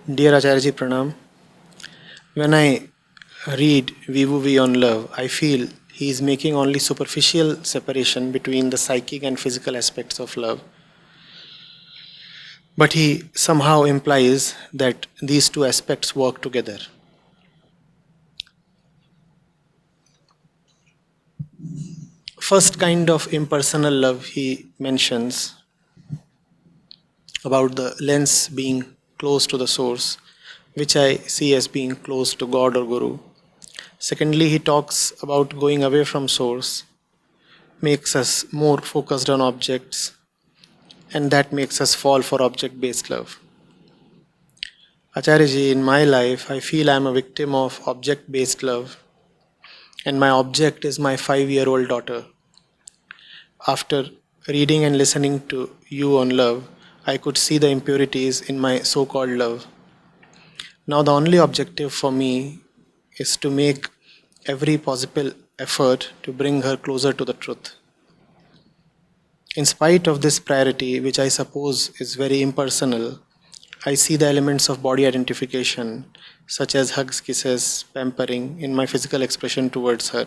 Dear Acharya Pranam, when I read VVV on love, I feel he is making only superficial separation between the psychic and physical aspects of love. But he somehow implies that these two aspects work together. First kind of impersonal love he mentions about the lens being close to the source, which I see as being close to God or Guru. Secondly, he talks about going away from source, makes us more focused on objects, and that makes us fall for object-based love. Acharya, in my life, I feel I am a victim of object-based love, and my object is my 5-year-old daughter. After reading and listening to you on love, I could see the impurities in my so-called love. Now the only objective for me is to make every possible effort to bring her closer to the truth. In spite of this priority, which I suppose is very impersonal, I see the elements of body identification, such as hugs, kisses, pampering, in my physical expression towards her.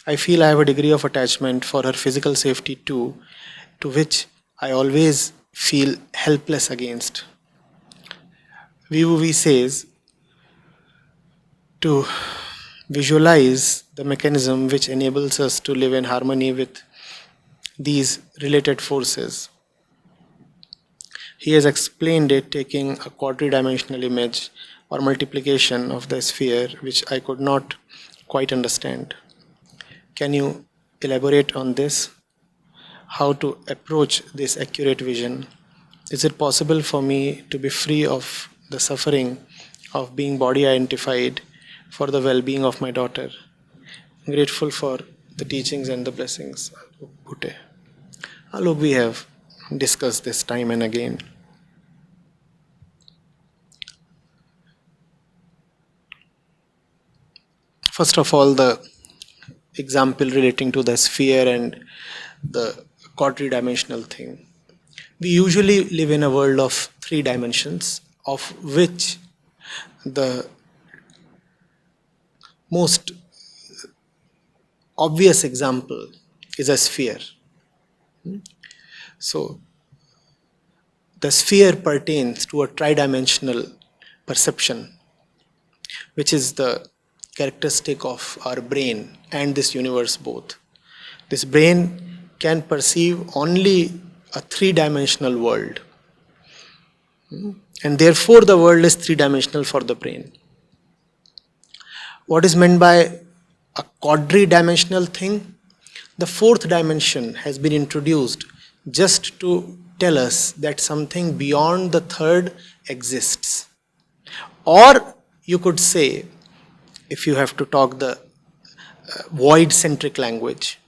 I feel I have a degree of attachment for her physical safety too, to which I always feel helpless against. VVV says to visualize the mechanism which enables us to live in harmony with these related forces. He has explained it taking a quadridimensional image or multiplication of the sphere, which I could not quite understand. Can you elaborate on this? How to approach this accurate vision? Is it possible for me to be free of the suffering of being body identified for the well-being of my daughter? I'm grateful for the teachings and the blessings. Look, we have discussed this time and again. First of all, the example relating to the sphere and the quadridimensional thing. We usually live in a world of 3 dimensions, of which the most obvious example is a sphere. So, the sphere pertains to a tridimensional perception, which is the characteristic of our brain and this universe both. This brain can perceive only a 3-dimensional world, and therefore the world is 3-dimensional for the brain. What is meant by a quadridimensional thing? The 4th dimension has been introduced just to tell us that something beyond the 3rd exists. Or you could say, if you have to talk the void-centric language,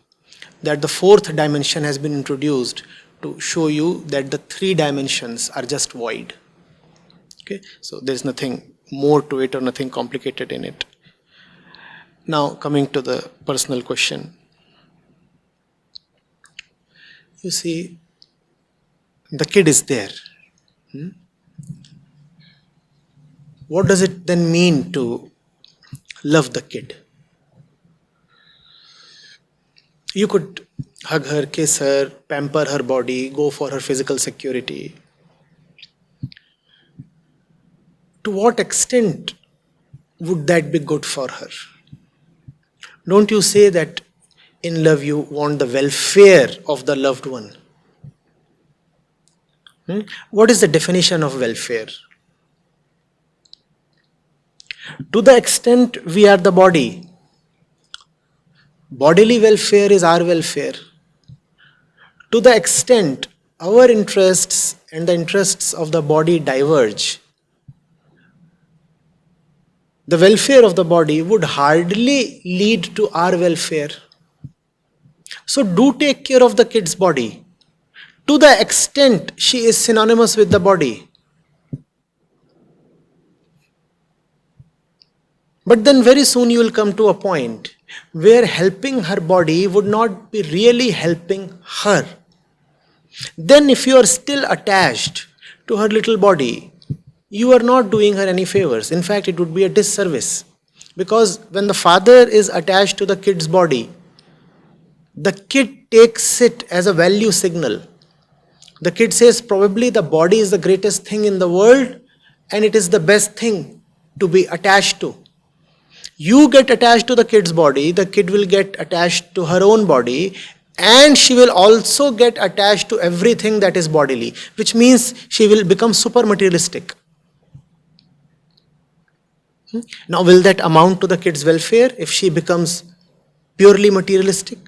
that the 4th dimension has been introduced to show you that the 3 dimensions are just void. Okay, so there's nothing more to it or nothing complicated in it. Now coming to the personal question. You see, the kid is there. What does it then mean to love the kid? You could hug her, kiss her, pamper her body, go for her physical security. To what extent would that be good for her? Don't you say that in love you want the welfare of the loved one? What is the definition of welfare? To the extent we are the body, bodily welfare is our welfare. To the extent our interests and the interests of the body diverge, the welfare of the body would hardly lead to our welfare. So do take care of the kid's body to the extent she is synonymous with the body. But then very soon you will come to a point where helping her body would not be really helping her. Then if you are still attached to her little body, you are not doing her any favors. In fact, it would be a disservice. Because when the father is attached to the kid's body, the kid takes it as a value signal. The kid says, probably the body is the greatest thing in the world and it is the best thing to be attached to. You get attached to the kid's body, the kid will get attached to her own body, and she will also get attached to everything that is bodily, which means she will become super materialistic. Now, will that amount to the kid's welfare if she becomes purely materialistic?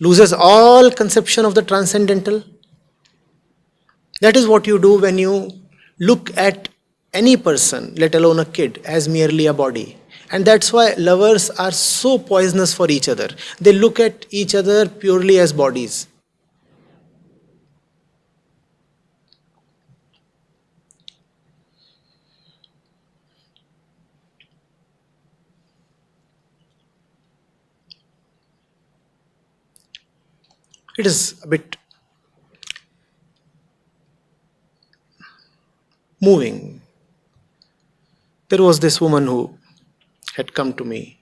Loses all conception of the transcendental? That is what you do when you look at any person, let alone a kid, as merely a body. And that's why lovers are so poisonous for each other. They look at each other purely as bodies. It is a bit moving. There was this woman who had come to me.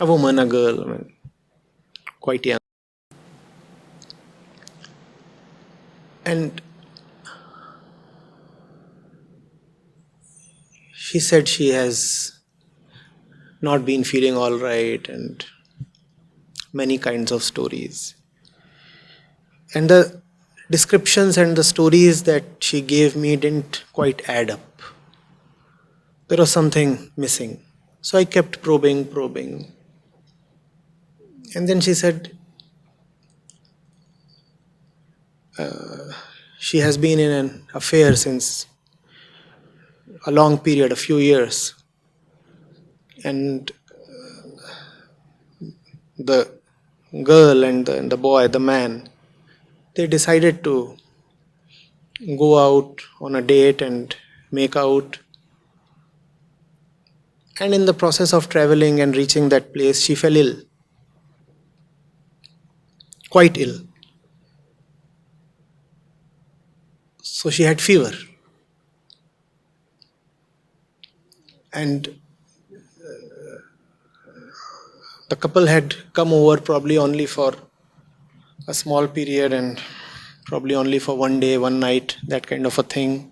A woman, a girl, quite young. And she said she has not been feeling all right and many kinds of stories. And the descriptions and the stories that she gave me didn't quite add up. There was something missing. So I kept probing. And then she said, she has been in an affair since a long period, a few years. And the girl and the boy, the man, they decided to go out on a date and make out. And in the process of traveling and reaching that place, she fell ill. Quite ill. So she had fever. And the couple had come over probably only for a small period and probably only for one day, one night, that kind of a thing.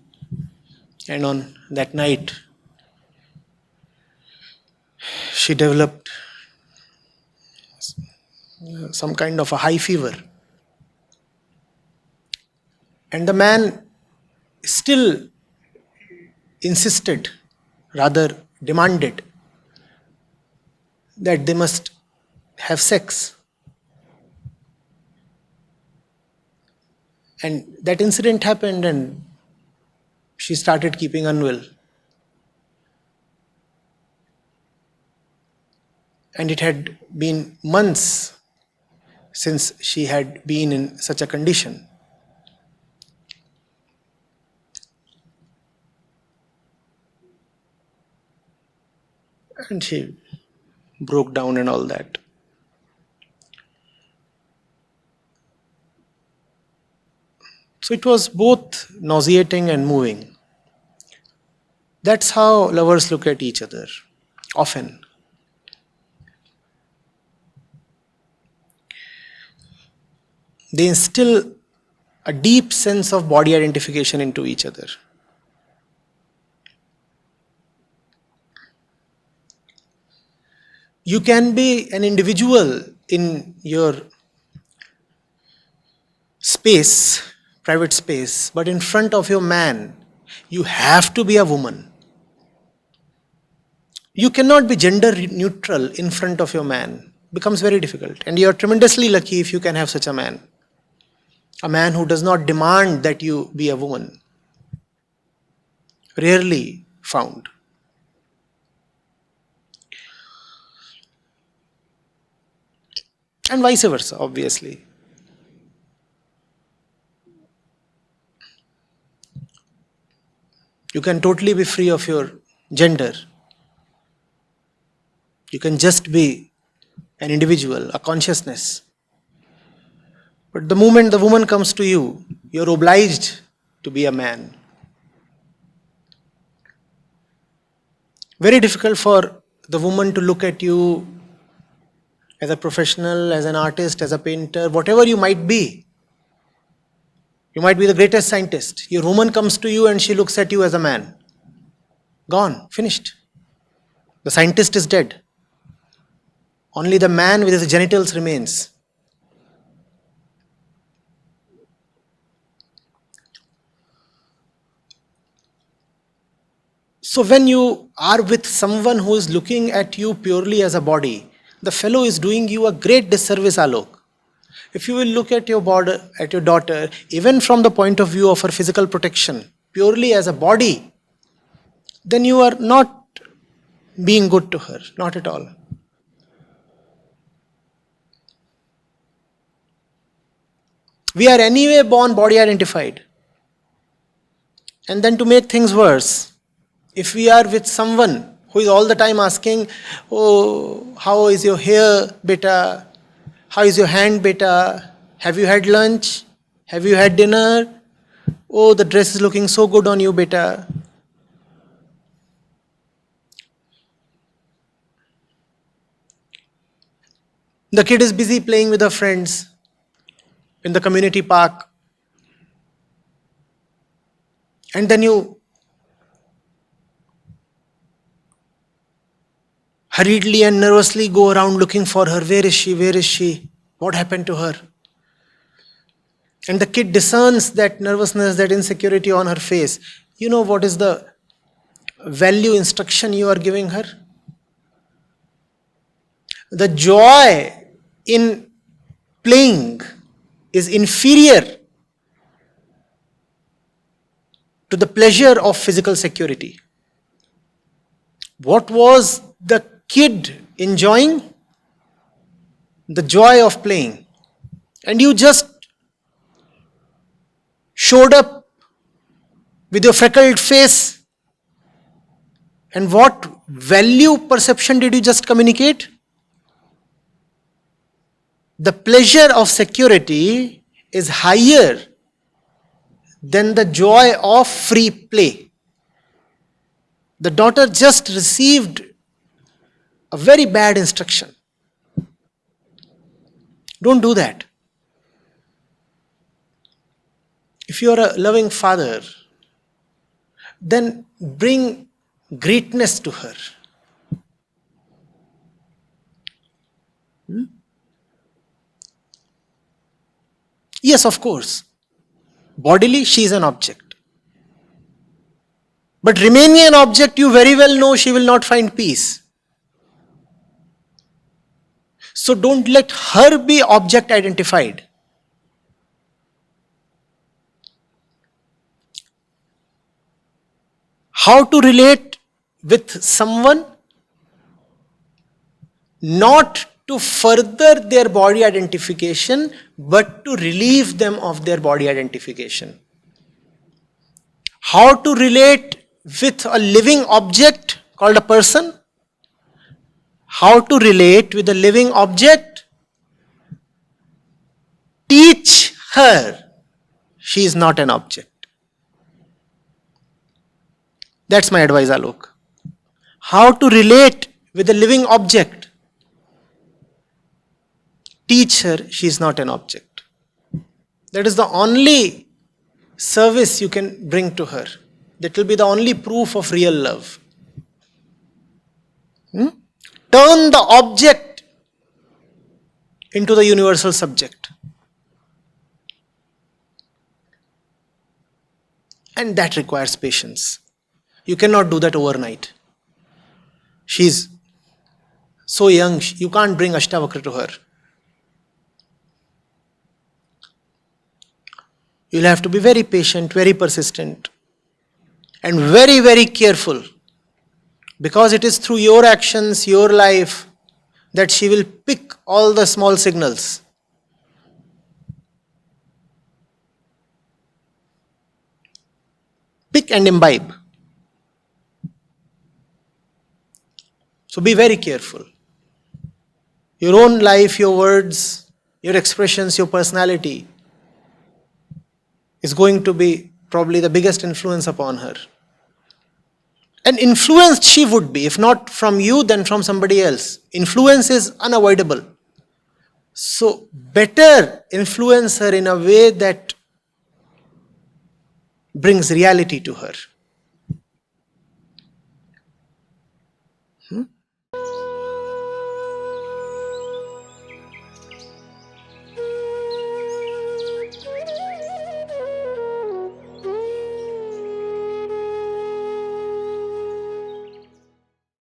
And on that night, she developed some kind of a high fever. And the man still insisted, rather demanded, that they must have sex. And that incident happened and she started keeping unwell. And it had been months since she had been in such a condition. And she broke down and all that. So it was both nauseating and moving. That's how lovers look at each other, often. They instill a deep sense of body identification into each other. You can be an individual in your space, private space, but in front of your man, you have to be a woman. You cannot be gender neutral in front of your man. It becomes very difficult. And you are tremendously lucky if you can have such a man. A man who does not demand that you be a woman. Rarely found. And vice versa, obviously. You can totally be free of your gender. You can just be an individual, a consciousness. But the moment the woman comes to you, you're obliged to be a man. Very difficult for the woman to look at you as a professional, as an artist, as a painter, whatever you might be. You might be the greatest scientist. Your woman comes to you and she looks at you as a man. Gone, finished. The scientist is dead. Only the man with his genitals remains. So when you are with someone who is looking at you purely as a body, the fellow is doing you a great disservice, Alok. If you will look at your daughter, even from the point of view of her physical protection, purely as a body, then you are not being good to her, not at all. We are anyway born body identified. And then to make things worse, if we are with someone who is all the time asking, oh, how is your hair, beta? How is your hand, beta? Have you had lunch? Have you had dinner? Oh, the dress is looking so good on you, beta. The kid is busy playing with her friends in the community park. And then you hurriedly and nervously go around looking for her. Where is she? Where is she? What happened to her? And the kid discerns that nervousness, that insecurity on her face. You know what is the value instruction you are giving her? The joy in playing is inferior to the pleasure of physical security. What was the kid enjoying? The joy of playing. And you just showed up with your freckled face. And what value perception did you just communicate? The pleasure of security is higher than the joy of free play. The daughter just received a very bad instruction. Don't do that. If you are a loving father, then bring greatness to her. Yes, of course. Bodily, she is an object. But remaining an object, you very well know she will not find peace. So don't let her be object identified. How to relate with someone? Not to further their body identification, but to relieve them of their body identification. How to relate with a living object called a person? How to relate with a living object? Teach her she is not an object. That's my advice, Alok. How to relate with a living object? Teach her she is not an object. That is the only service you can bring to her. That will be the only proof of real love. Turn the object into the universal subject. And that requires patience. You cannot do that overnight. She's so young, you can't bring Ashtavakra to her. You'll have to be very patient, very persistent, and very, very careful. Because it is through your actions, your life, that she will pick all the small signals. Pick and imbibe. So be very careful. Your own life, your words, your expressions, your personality is going to be probably the biggest influence upon her. And influenced she would be, if not from you, then from somebody else. Influence is unavoidable. So better influence her in a way that brings reality to her.